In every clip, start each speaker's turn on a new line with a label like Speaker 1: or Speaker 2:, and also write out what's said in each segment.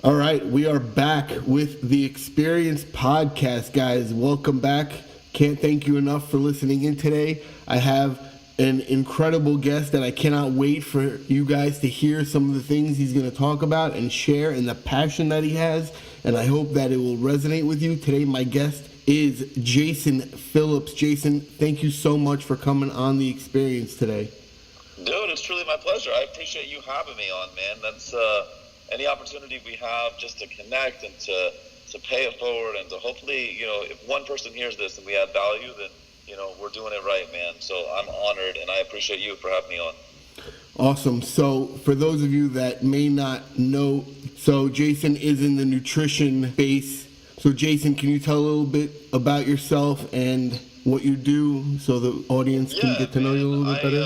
Speaker 1: All right, we are back with the Experience Podcast, guys. Welcome back. Can't thank you enough for listening in today. I have an incredible guest that I cannot wait for you guys to hear some of the things he's going to talk about and share and the passion that he has. And I hope that it will resonate with you. Today, my guest is Jason Phillips. Jason, thank you so much for coming on the Experience today.
Speaker 2: Dude, it's truly my pleasure. I appreciate you having me on, man. That's any opportunity we have just to connect and to pay it forward and to hopefully, if one person hears this and we add value, then, we're doing it right, man. So I'm honored and I appreciate you for having me on.
Speaker 1: Awesome. So for those of you that may not know, so Jason is in the nutrition space. So Jason, can you tell a little bit about yourself and what you do so the audience can get to know you a little bit better?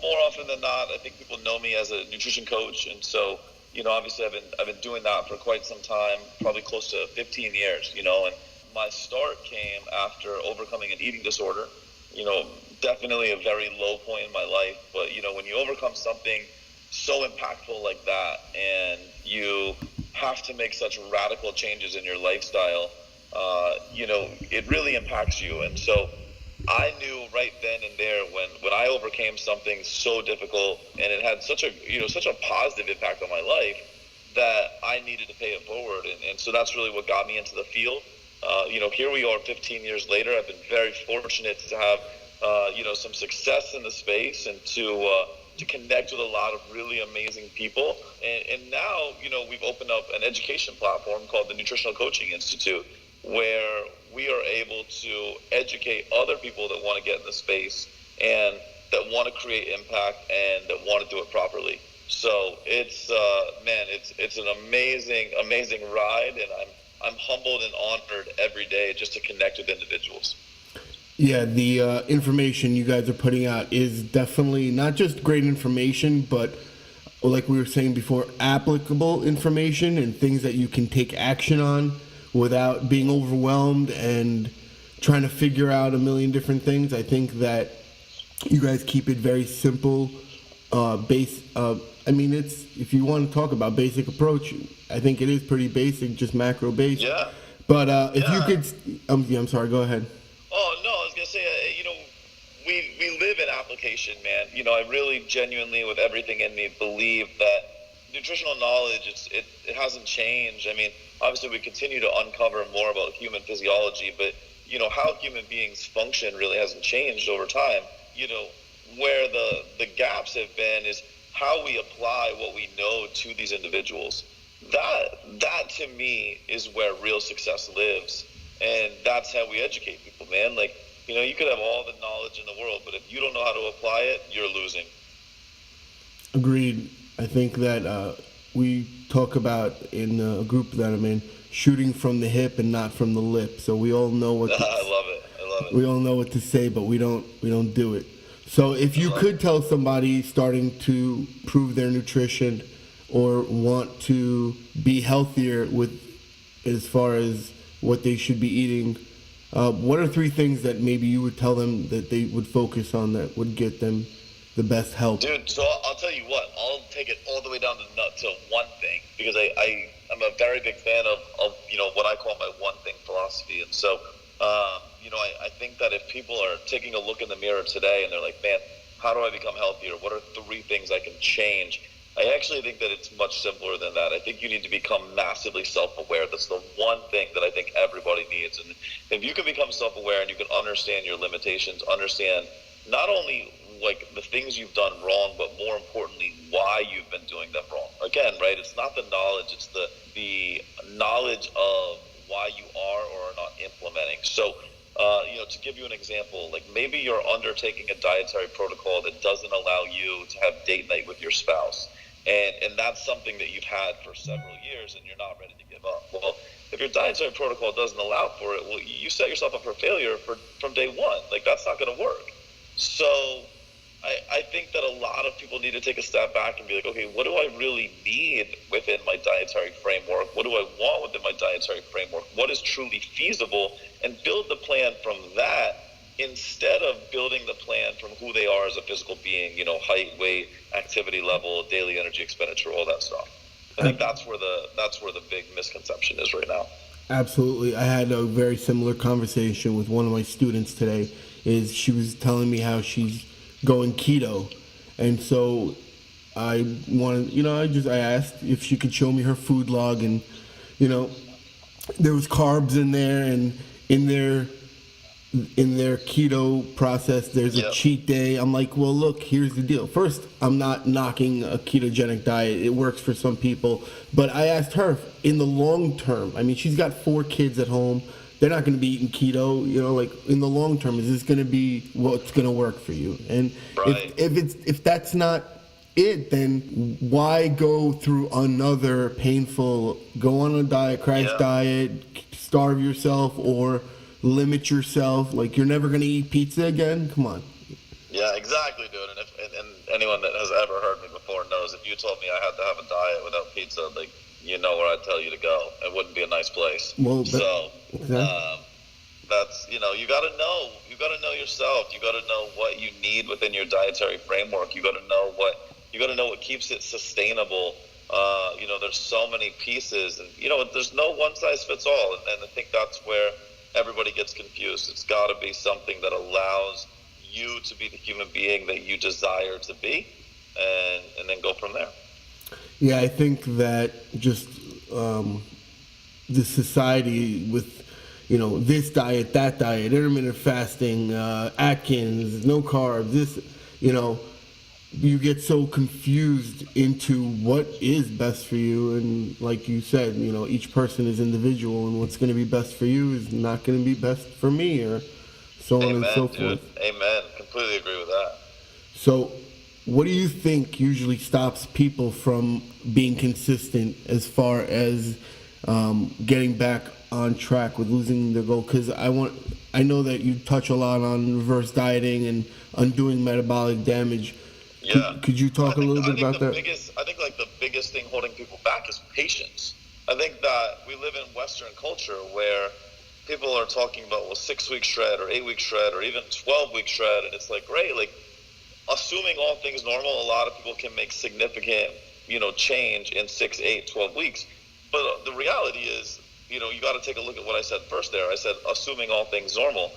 Speaker 2: More often than not, I think people know me as a nutrition coach, and so obviously I've been doing that for quite some time, probably close to 15 years. And my start came after overcoming an eating disorder. Definitely a very low point in my life, but when you overcome something so impactful like that, and you have to make such radical changes in your lifestyle, it really impacts you, and so. I knew right then and there when I overcame something so difficult and it had such a positive impact on my life that I needed to pay it forward. And so that's really what got me into the field. Here we are 15 years later. I've been very fortunate to have, some success in the space and to connect with a lot of really amazing people. And now, we've opened up an education platform called the Nutritional Coaching Institute, where we are able to educate other people that want to get in the space and that want to create impact and that want to do it properly. So it's it's an amazing ride, and I'm humbled and honored every day just to connect with individuals.
Speaker 1: Yeah, the information you guys are putting out is definitely not just great information, but like we were saying before, applicable information and things that you can take action on without being overwhelmed and trying to figure out a million different things. I think that you guys keep it very simple, it's, if you want to talk about basic approach, I think it is pretty basic, just macro based.
Speaker 2: Yeah.
Speaker 1: But if you could, I'm sorry, go ahead.
Speaker 2: Oh, no, I was going to say, we live in application, man. I really genuinely, with everything in me, believe that nutritional knowledge, it hasn't changed. I mean, obviously we continue to uncover more about human physiology, but, how human beings function really hasn't changed over time. Where the gaps have been is how we apply what we know to these individuals. That to me is where real success lives. And that's how we educate people, man. Like, you could have all the knowledge in the world, but if you don't know how to apply it, you're losing.
Speaker 1: Agreed. I think that we talk about in a group that I'm in, shooting from the hip and not from the lip. So we all know what.
Speaker 2: I love it.
Speaker 1: We all know what to say, but we don't do it. So if you could tell somebody starting to improve their nutrition or want to be healthier with as far as what they should be eating, what are 3 things that maybe you would tell them that they would focus on that would get them the best help?
Speaker 2: Dude, so I'll tell you what, I'll take it all the way down to one thing, because I'm a very big fan of what I call my one thing philosophy. And so, I think that if people are taking a look in the mirror today and they're like, man, how do I become healthier? What are 3 things I can change? I actually think that it's much simpler than that. I think you need to become massively self-aware. That's the one thing that I think everybody needs. And if you can become self-aware and you can understand your limitations, understand not only like the things you've done wrong, but more importantly, why you've been doing them wrong. Again, right? It's not the knowledge, it's the knowledge of why you are or are not implementing. So, to give you an example, like maybe you're undertaking a dietary protocol that doesn't allow you to have date night with your spouse. And that's something that you've had for several years and you're not ready to give up. Well, if your dietary protocol doesn't allow for it, well, you set yourself up for failure from day one. Like, that's not going to work. So I think that a lot of people need to take a step back and be like, okay, what do I really need within my dietary framework? What do I want within my dietary framework? What is truly feasible? And build the plan from that instead of building the plan from who they are as a physical being, height, weight, activity level, daily energy expenditure, all that stuff. I think that's where that's where the big misconception is right now.
Speaker 1: Absolutely. I had a very similar conversation with one of my students today. Is she was telling me how she's going keto, and so I wanted, I asked if she could show me her food log, and you know, there was carbs in there, and in their keto process, there's a cheat day. I'm like, well, look, here's the deal. First, I'm not knocking a ketogenic diet. It works for some people. But I asked her, in the long term, I mean, she's got 4 kids at home. They're not going to be eating keto. Like in the long term, is this going to be what's going to work for you? And
Speaker 2: right.
Speaker 1: if that's not it, then why go through another painful, go on a diet, crash diet, starve yourself, or limit yourself? Like, you're never going to eat pizza again? Come on.
Speaker 2: Yeah, exactly, dude. And anyone that has ever heard me before knows if you told me I had to have a diet without pizza, like, you know where I'd tell you to go. It wouldn't be a nice place.
Speaker 1: Well,
Speaker 2: that's, you got to know. You got to know yourself. You got to know what you need within your dietary framework. You got to know what keeps it sustainable. There's so many pieces, and there's no one size fits all. And I think that's where everybody gets confused. It's got to be something that allows you to be the human being that you desire to be, and then go from there.
Speaker 1: Yeah, I think that just the society with, this diet, that diet, intermittent fasting, Atkins, no carbs, this, you get so confused into what is best for you. And like you said, each person is individual, and what's going to be best for you is not going to be best for me, or so on and so forth.
Speaker 2: Amen. Completely agree with that.
Speaker 1: So what do you think usually stops people from being consistent as far as getting back on track with losing their goal? Because I know that you touch a lot on reverse dieting and undoing metabolic damage.
Speaker 2: Yeah.
Speaker 1: Could you talk a little bit about that?
Speaker 2: I think like the biggest thing holding people back is patience. I think that we live in Western culture where people are talking about, 6-week shred or 8-week shred or even 12-week shred, and it's like, great, like, assuming all things normal, a lot of people can make significant, change in 6, 8, 12 weeks. But the reality is, you got to take a look at what I said first there. I said, assuming all things normal.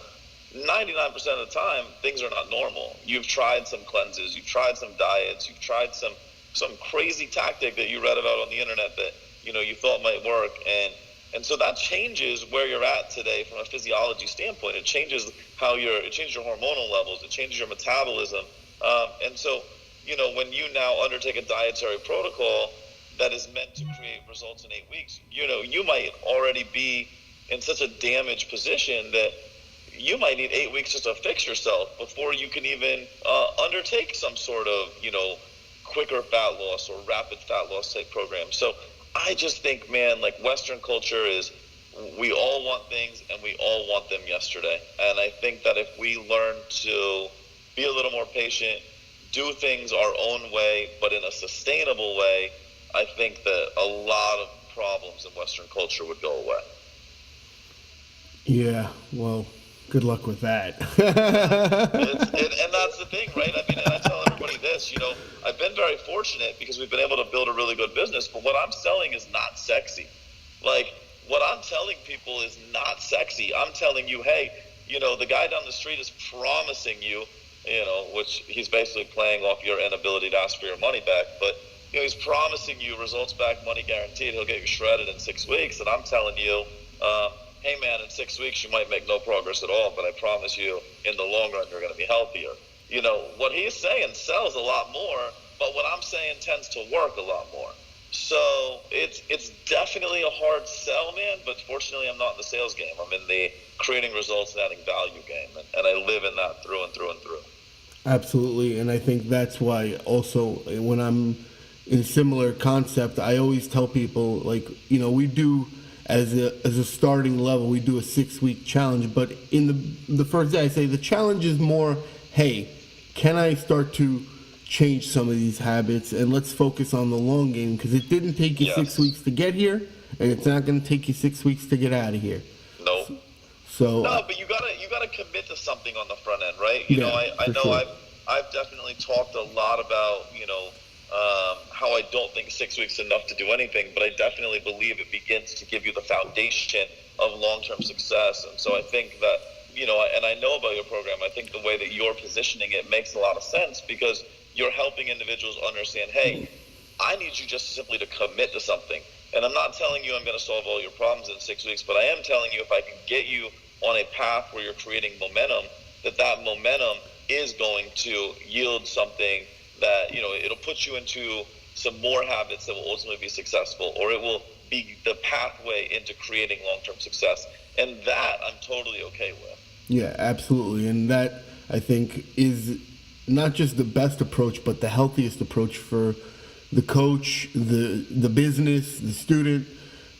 Speaker 2: 99% of the time, things are not normal. You've tried some cleanses, you've tried some diets, you've tried some crazy tactic that you read about on the internet that, you thought might work. And so that changes where you're at today from a physiology standpoint. It changes it changes your hormonal levels, it changes your metabolism. And so, when you now undertake a dietary protocol that is meant to create results in 8 weeks, you might already be in such a damaged position that you might need 8 weeks just to fix yourself before you can even undertake some sort of, quicker fat loss or rapid fat loss type program. So I just think, man, like Western culture is, we all want things and we all want them yesterday. And I think that if we learn to be a little more patient, do things our own way, but in a sustainable way, I think that a lot of problems in Western culture would go away.
Speaker 1: Yeah, well, good luck with that.
Speaker 2: And that's the thing, right? I mean, and I tell everybody this, I've been very fortunate because we've been able to build a really good business, but what I'm selling is not sexy. Like, what I'm telling people is not sexy. I'm telling you, hey, the guy down the street is promising you, which he's basically playing off your inability to ask for your money back, but he's promising you results back, money guaranteed. He'll get you shredded in 6 weeks, and I'm telling you, hey man, in 6 weeks you might make no progress at all, but I promise you, in the long run, you're going to be healthier. What he's saying sells a lot more, but what I'm saying tends to work a lot more. So it's definitely a hard sell, man, but fortunately I'm not in the sales game. I'm in the creating results and adding value game, and I live in that through and through and through. Absolutely,
Speaker 1: and I think that's why also when I'm in similar concept, I always tell people, like, we do, as a starting level, we do a 6-week challenge, but in the first day I say the challenge is more, hey, can I start to change some of these habits, and let's focus on the long game, because it didn't take you 6 weeks to get here, and it's not going to take you 6 weeks to get out of here.
Speaker 2: No.
Speaker 1: So
Speaker 2: no, but you gotta commit to something on the front end, right? I know sure. I've definitely talked a lot about how I don't think 6 weeks is enough to do anything, but I definitely believe it begins to give you the foundation of long-term success. And so I think that, and I know about your program, I think the way that you're positioning it makes a lot of sense, because you're helping individuals understand, hey, I need you just simply to commit to something. And I'm not telling you I'm going to solve all your problems in 6 weeks, but I am telling you if I can get you on a path where you're creating momentum, that momentum is going to yield something that, it'll put you into some more habits that will ultimately be successful, or it will be the pathway into creating long-term success. And that I'm totally okay with.
Speaker 1: Yeah, absolutely. And that, I think, is not just the best approach, but the healthiest approach for the coach, the business, the student,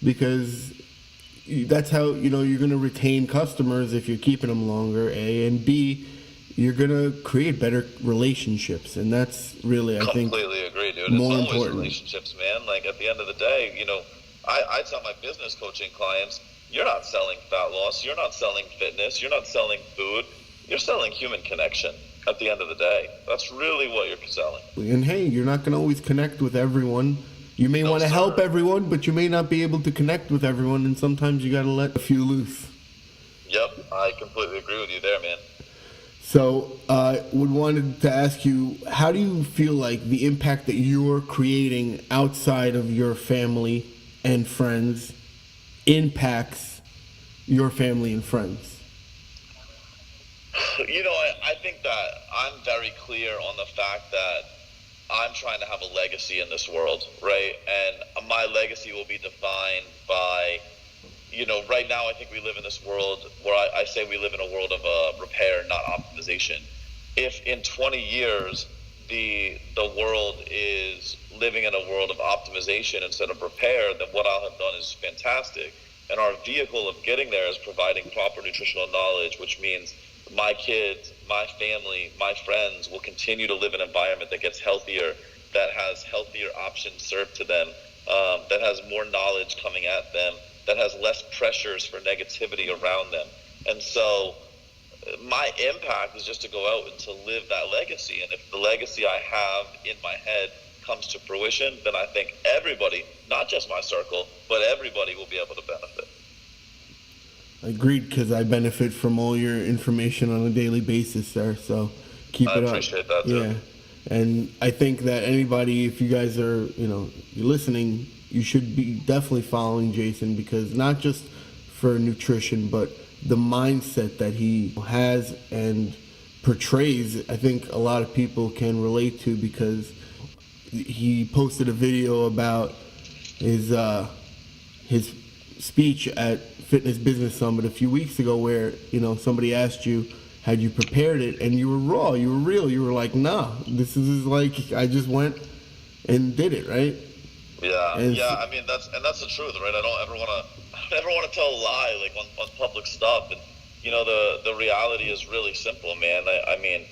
Speaker 1: because that's how, you're going to retain customers if you're keeping them longer, A, and B, you're going to create better relationships. And that's really, I think,
Speaker 2: completely agree, dude.
Speaker 1: more
Speaker 2: it's always
Speaker 1: important.
Speaker 2: Relationships, man. Like, at the end of the day, I tell my business coaching clients, you're not selling fat loss, you're not selling fitness, you're not selling food, you're selling human connection at the end of the day. That's really what you're selling.
Speaker 1: And hey, you're not going to always connect with everyone. You may want to help everyone, but you may not be able to connect with everyone, and sometimes you got to let a few loose.
Speaker 2: Yep, I completely agree with you there, man.
Speaker 1: So, wanted to ask you, how do you feel like the impact that you're creating outside of your family and friends impacts your family and friends?
Speaker 2: I think that I'm very clear on the fact that I'm trying to have a legacy in this world, right? And my legacy will be defined by, right now I think we live in this world where I say we live in a world of repair, not optimization. If in 20 years the world is living in a world of optimization instead of repair, then what I'll have done is fantastic. And our vehicle of getting there is providing proper nutritional knowledge, which means my kids, my family, my friends will continue to live in an environment that gets healthier, that has healthier options served to them, that has more knowledge coming at them, that has less pressures for negativity around them. And so my impact is just to go out and to live that legacy. And if the legacy I have in my head comes to fruition, then I think everybody, not just my circle, but everybody will be able to benefit.
Speaker 1: Agreed, because I benefit from all your information on a daily basis, sir. So keep it up. I
Speaker 2: appreciate that, too.
Speaker 1: Yeah, and I think that anybody, if you guys are, you're listening, you should be definitely following Jason, because not just for nutrition, but the mindset that he has and portrays, I think a lot of people can relate to, because he posted a video about his speech at Fitness Business Summit a few weeks ago, where somebody asked you, had you prepared it, and you were raw, you were real, you were like, nah, this is like, I just went and did it, right?
Speaker 2: Yeah, I mean, that's the truth, right? I don't ever want to tell a lie, like, on public stuff. And the reality is really simple, man. I mean,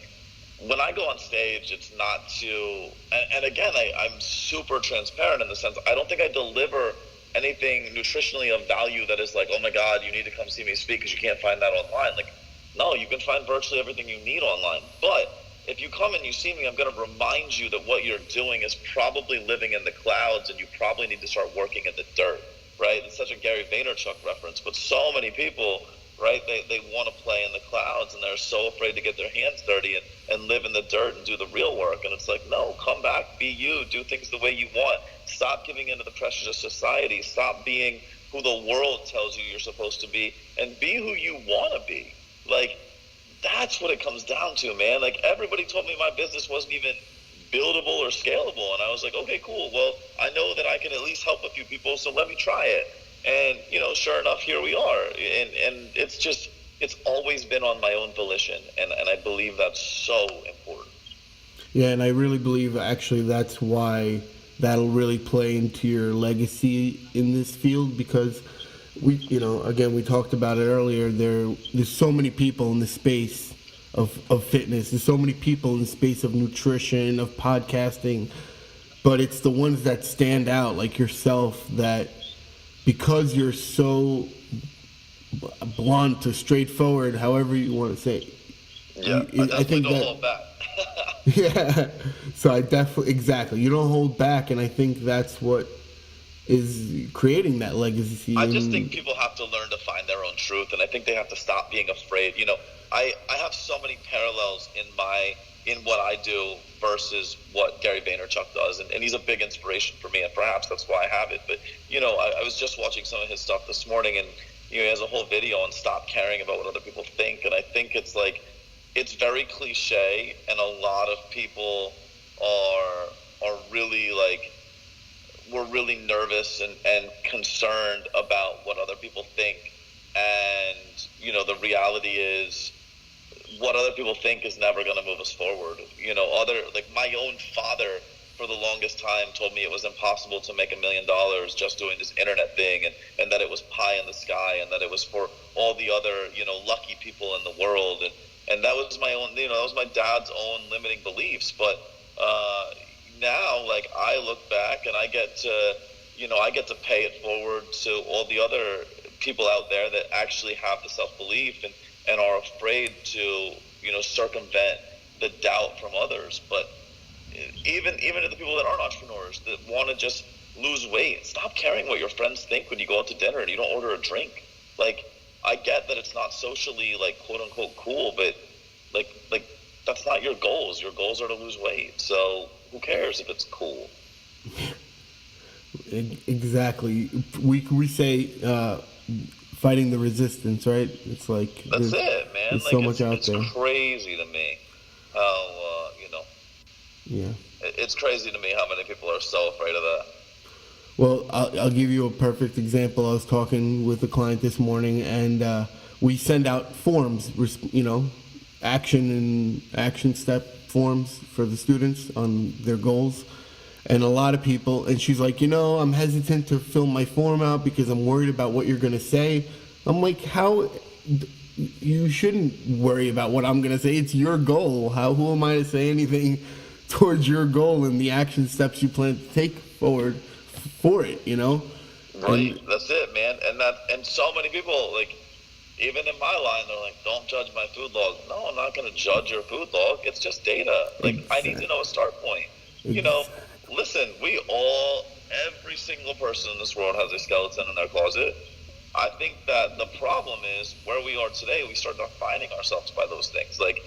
Speaker 2: when I go on stage, it's not to, and again, I'm super transparent in the sense, I don't think I deliver anything nutritionally of value that is like, oh my God, you need to come see me speak because you can't find that online. Like, no, you can find virtually everything you need online. But if you come and you see me, I'm going to remind you that what you're doing is probably living in the clouds, and you probably need to start working in the dirt, right? It's such a Gary Vaynerchuk reference, but so many people, right, they want to play in the clouds, and they're so afraid to get their hands dirty and live in the dirt and do the real work. And it's like, no, come back, be you, do things the way you want. Stop giving into the pressures of society. Stop being who the world tells you you're supposed to be, and be who you want to be. Like, that's what it comes down to, man. Like, everybody told me my business wasn't even buildable or scalable, and I was like, okay, cool. Well, I know that I can at least help a few people, so let me try it. And, sure enough, here we are. And it's always been on my own volition, and I believe that's so important.
Speaker 1: Yeah, and I really believe, actually, that's why that'll really play into your legacy in this field, because we talked about it earlier. There's so many people in the space of fitness. There's so many people in the space of nutrition, of podcasting, but it's the ones that stand out, like yourself, that because you're so blunt or straightforward, however you want to say it.
Speaker 2: Yeah, I think that.
Speaker 1: Yeah. So I definitely, exactly. You don't hold back, and I think that's what is creating that legacy.
Speaker 2: I just think
Speaker 1: And
Speaker 2: people have to learn to find their own truth, and I think they have to stop being afraid. I have so many parallels in what I do versus what Gary Vaynerchuk does, and he's a big inspiration for me, and perhaps that's why I have it. But I was just watching some of his stuff this morning, and he has a whole video on stop caring about what other people think, and I think it's like it's very cliche, and a lot of people are really like we're really nervous and concerned about what other people think. And, the reality is what other people think is never going to move us forward. My own father for the longest time told me it was impossible to make $1 million just doing this internet thing, and that it was pie in the sky, and that it was for all the other, lucky people in the world. And that was my own, that was my dad's own limiting beliefs. But, now, like, I look back and I get to pay it forward to all the other people out there that actually have the self-belief and are afraid to, circumvent the doubt from others. But even to the people that aren't entrepreneurs that want to just lose weight, stop caring what your friends think when you go out to dinner and you don't order a drink. Like, I get that it's not socially, like, quote unquote cool, but like that's not your goals. Your goals are to lose weight. So who cares if it's cool?
Speaker 1: exactly. We say fighting the resistance, right? It's like
Speaker 2: That's it, man.
Speaker 1: There's
Speaker 2: Like,
Speaker 1: so much out
Speaker 2: it's
Speaker 1: there.
Speaker 2: crazy to me how
Speaker 1: Yeah.
Speaker 2: it's crazy to me how many people are so afraid of that.
Speaker 1: Well, I'll give you a perfect example. I was talking with a client this morning, and we send out forms, action step forms for the students on their goals. And a lot of people, and she's like, I'm hesitant to fill my form out because I'm worried about what you're going to say. I'm like, how? You shouldn't worry about what I'm going to say. It's your goal. Who am I to say anything towards your goal and the action steps you plan to take forward for it,
Speaker 2: Right.
Speaker 1: And
Speaker 2: That's it, man. And so many people, like, even in my line, they're like, don't judge my food log. No, I'm not going to judge your food log. It's just data. Like, I need to know a start point. Listen, every single person in this world has a skeleton in their closet. I think that the problem is where we are today, we start defining ourselves by those things. Like,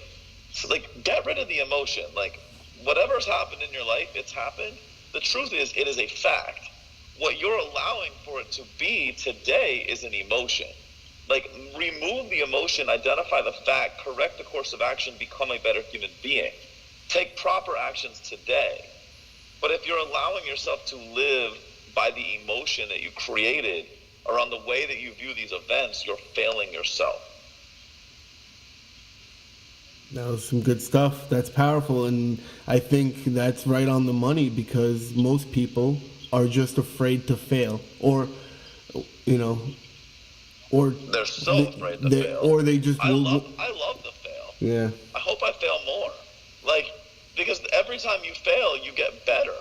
Speaker 2: get rid of the emotion. Like, whatever's happened in your life, it's happened. The truth is, it is a fact. What you're allowing for it to be today is an emotion. Like, remove the emotion, identify the fact, correct the course of action, become a better human being. Take proper actions today. But if you're allowing yourself to live by the emotion that you created around the way that you view these events, you're failing yourself.
Speaker 1: that was some good stuff. That's powerful, and I think that's right on the money because most people are just afraid to fail, or
Speaker 2: They're so afraid to fail.
Speaker 1: or they just
Speaker 2: I love to fail.
Speaker 1: Yeah.
Speaker 2: I hope I fail more. Like, because every time you fail, you get better.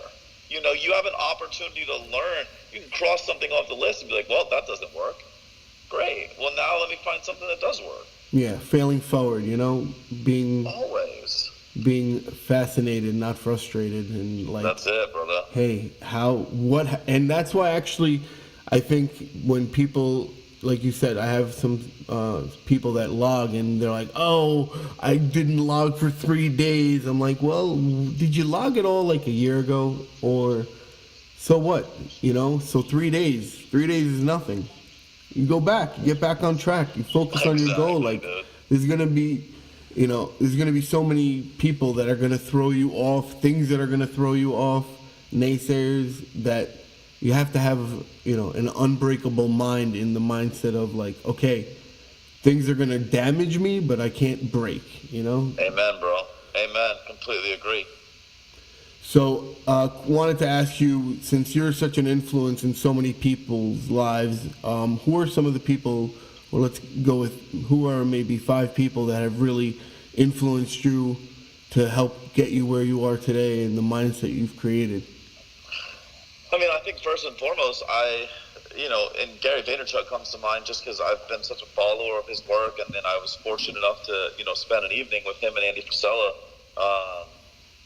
Speaker 2: You have an opportunity to learn. You can cross something off the list and be like, well, that doesn't work. Great. Well, now let me find something that does work.
Speaker 1: Yeah, failing forward, being
Speaker 2: Always.
Speaker 1: being fascinated, not frustrated, and like
Speaker 2: That's it, brother.
Speaker 1: hey, and that's why actually I think when people, like you said, I have some people that log and they're like, oh, I didn't log for 3 days. I'm like, well, did you log at all like a year ago? Or so what? So 3 days. 3 days is nothing. You go back, you get back on track, you focus on your goal. Like,
Speaker 2: dude.
Speaker 1: there's gonna be so many people that are gonna throw you off, things that are gonna throw you off, naysayers, that you have to have, an unbreakable mind, in the mindset of like, okay, things are gonna damage me, but I can't break,
Speaker 2: Amen, bro. Amen. Completely agree.
Speaker 1: So, wanted to ask you, since you're such an influence in so many people's lives, who are some of the people, or let's go with, who are maybe 5 people that have really influenced you to help get you where you are today and the mindset you've created?
Speaker 2: I mean, I think first and foremost, and Gary Vaynerchuk comes to mind just because I've been such a follower of his work, and then I was fortunate enough to, spend an evening with him and Andy Frisella.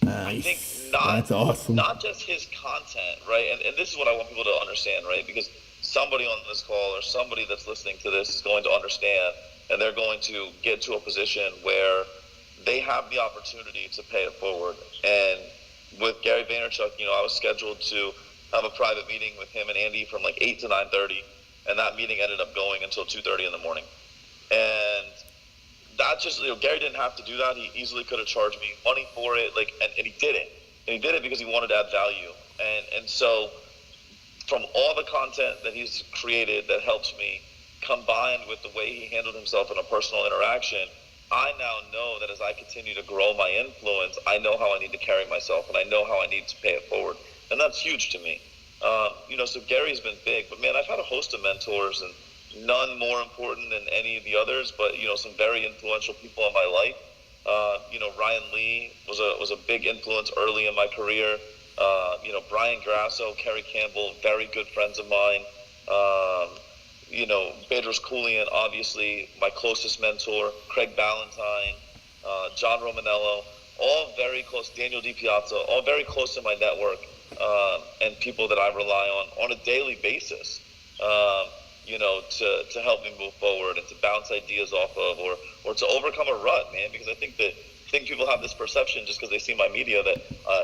Speaker 2: I think
Speaker 1: Nice. That's awesome.
Speaker 2: not just his content, right? And this is what I want people to understand, right? Because somebody on this call or somebody that's listening to this is going to understand, and they're going to get to a position where they have the opportunity to pay it forward. And with Gary Vaynerchuk, I was scheduled to have a private meeting with him and Andy from like 8 to 9:30, and that meeting ended up going until 2:30 in the morning. And that just, Gary didn't have to do that. He easily could have charged me money for it, and he didn't. And he did it because he wanted to add value. And so from all the content that he's created that helps me, combined with the way he handled himself in a personal interaction, I now know that as I continue to grow my influence, I know how I need to carry myself, and I know how I need to pay it forward. And that's huge to me. So Gary's been big, but man, I've had a host of mentors, and none more important than any of the others, but some very influential people in my life. Ryan Lee was a big influence early in my career. Brian Grasso, Kerry Campbell, very good friends of mine. Bedros Koulian, obviously my closest mentor. Craig Ballantyne, John Romanello, all very close. Daniel DiPiazza, all very close to my network, and people that I rely on a daily basis. To help me move forward and to bounce ideas off of, or to overcome a rut, man. Because I think people have this perception just because they see my media that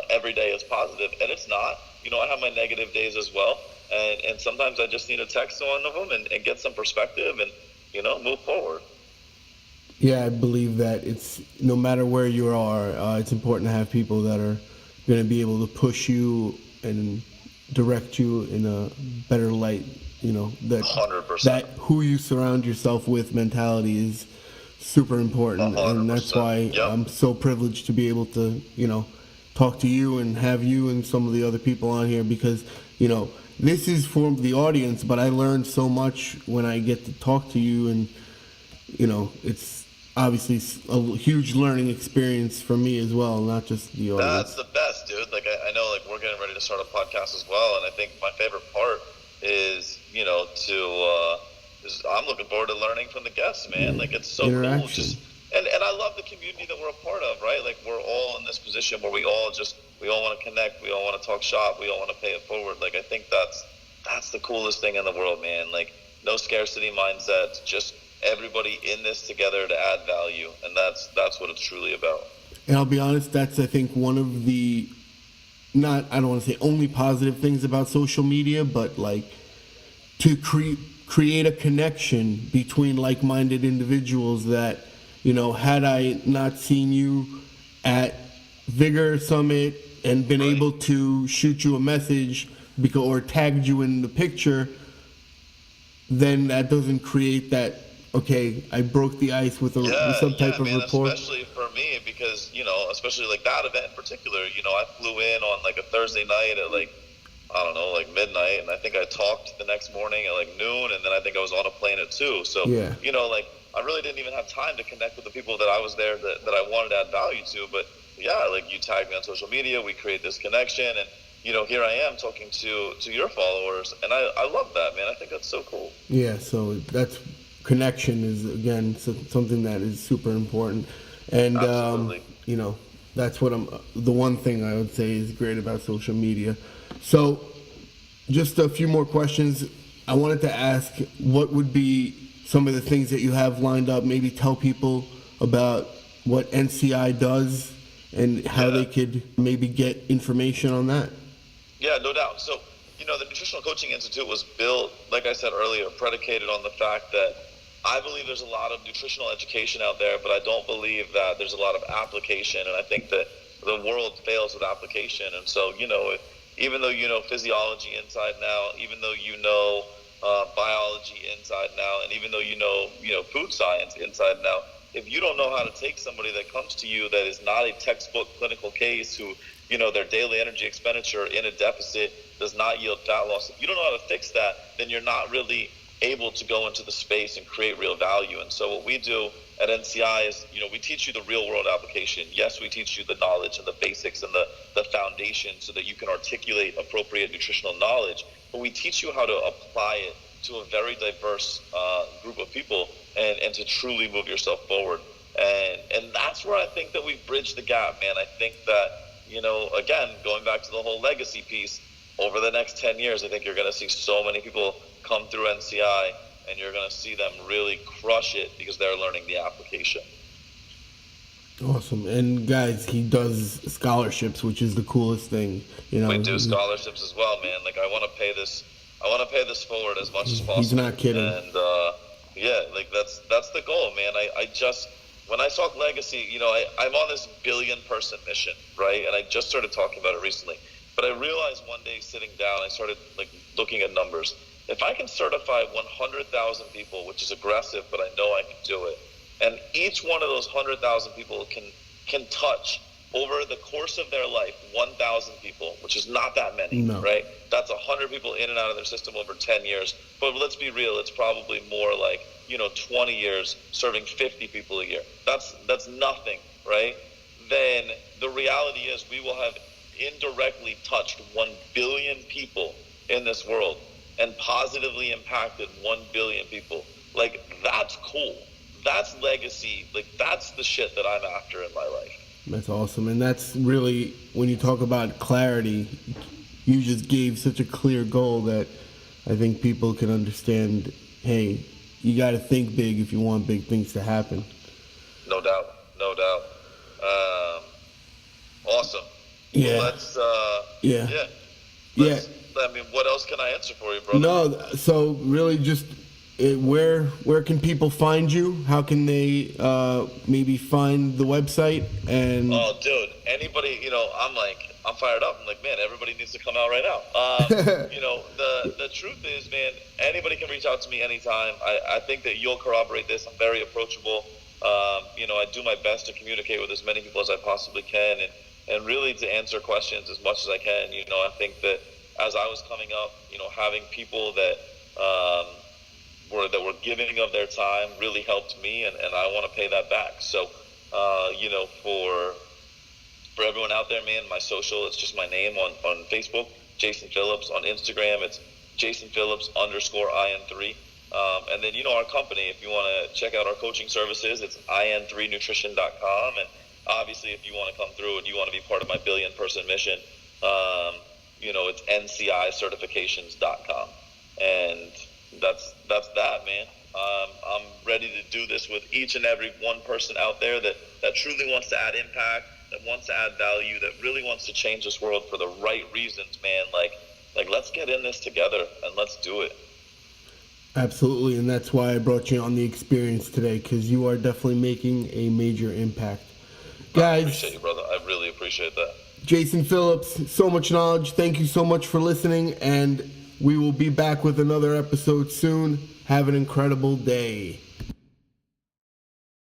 Speaker 2: every day is positive, and it's not. I have my negative days as well, and sometimes I just need to text one of them and get some perspective and move forward.
Speaker 1: Yeah, I believe that it's no matter where you are, it's important to have people that are going to be able to push you and direct you in a better light. That
Speaker 2: 100%.
Speaker 1: That who you surround yourself with mentality is super important,
Speaker 2: 100%.
Speaker 1: and that's why
Speaker 2: Yep.
Speaker 1: I'm so privileged to be able to talk to you and have you and some of the other people on here, because this is for the audience, but I learned so much when I get to talk to you, and it's obviously a huge learning experience for me as well, not just the audience.
Speaker 2: That's the best, dude. I know we're getting ready to start a podcast as well, and I think my favorite part is I'm looking forward to learning from the guests, man. It's so cool. And I love the community that we're a part of, right? We're all in this position where we all want to connect, we all want to talk shop, we all want to pay it forward. I think that's the coolest thing in the world, man. No scarcity mindset, just everybody in this together to add value, and that's what it's truly about.
Speaker 1: And I'll be honest, that's I think one of the I don't want to say only positive things about social media, but to create a connection between like-minded individuals that, had I not seen you at Vigor Summit and been able to shoot you a message or tagged you in the picture, then that doesn't create that, okay, I broke the ice with some type of rapport.
Speaker 2: Especially for me, because especially that event in particular, I flew in on a Thursday night at midnight, and I think I talked the next morning at noon, and then I think I was on a plane at 2. So
Speaker 1: yeah.
Speaker 2: I really didn't even have time to connect with the people that I was there that I wanted to add value to. But yeah, you tagged me on social media, we create this connection, and here I am talking to your followers, and I love that, man. I think that's so cool.
Speaker 1: Yeah, so that's connection is again something that is super important, and that's what the one thing I would say is great about social media. So just a few more questions. I wanted to ask, what would be some of the things that you have lined up? Maybe tell people about what NCI does and how they could maybe get information on that.
Speaker 2: Yeah, no doubt. So the Nutritional Coaching Institute was built, like I said earlier, predicated on the fact that I believe there's a lot of nutritional education out there, but I don't believe that there's a lot of application. And I think that the world fails with application. And so, even though you know physiology inside now, even though you know biology inside now, and even though you know food science inside now, if you don't know how to take somebody that comes to you that is not a textbook clinical case, who their daily energy expenditure in a deficit does not yield fat loss, if you don't know how to fix that, then you're not really able to go into the space and create real value. And so what we do at NCI is, we teach you the real world application. Yes, we teach you the knowledge and the basics and the foundation so that you can articulate appropriate nutritional knowledge, but we teach you how to apply it to a very diverse group of people and to truly move yourself forward. And that's where I think that we've bridged the gap, man. I think that, again, going back to the whole legacy piece, over the next 10 years, I think you're going to see so many people come through NCI, and you're going to see them really crush it because they're learning the application.
Speaker 1: Awesome. And guys, he does scholarships, which is the coolest thing.
Speaker 2: We do scholarships as well, man. Like I want to pay this forward as much as possible.
Speaker 1: He's not kidding.
Speaker 2: And that's the goal, man. I just, when I talk legacy, I'm on this billion person mission, right? And I just started talking about it recently. But I realized one day sitting down, I started looking at numbers. If I can certify 100,000 people, which is aggressive, but I know I can do it, and each one of those 100,000 people can touch over the course of their life 1,000 people, which is not that many, right? That's 100 people in and out of their system over 10 years. But let's be real, it's probably more like 20 years serving 50 people a year. That's nothing, right? Then the reality is we will have indirectly touched 1 billion people in this world and positively impacted 1 billion people. That's cool. That's legacy. That's the shit that I'm after in my life.
Speaker 1: That's awesome. And that's really, when you talk about clarity, you just gave such a clear goal that I think people can understand, hey, you got to think big if you want big things to happen.
Speaker 2: No doubt. Awesome.
Speaker 1: Yeah.
Speaker 2: Well, I mean, what else can I answer for you, brother?
Speaker 1: No, so really just where can people find you? How can they maybe find the website? And
Speaker 2: oh, dude, anybody, I'm fired up. I'm like, man, everybody needs to come out right now. The truth is, man, anybody can reach out to me anytime. I think that you'll corroborate this. I'm very approachable. I do my best to communicate with as many people as I possibly can, and really to answer questions as much as I can. I think that as I was coming up, having people that were giving of their time really helped me, and I want to pay that back. So, for everyone out there, man, my social, it's just my name on Facebook, Jason Phillips. On Instagram, it's Jason Phillips _IN3. And then, our company, if you want to check out our coaching services, it's in3nutrition.com. And obviously, if you want to come through and you want to be part of my billion-person mission, it's ncicertifications.com. And that's that, man. I'm ready to do this with each and every one person out there that truly wants to add impact, that wants to add value, that really wants to change this world for the right reasons, man. Like let's get in this together and let's do it.
Speaker 1: Absolutely, and that's why I brought you on the experience today, because you are definitely making a major impact. Guys,
Speaker 2: I appreciate you, brother. I really appreciate that.
Speaker 1: Jason Phillips, so much knowledge. Thank you so much for listening, and we will be back with another episode soon. Have an incredible day.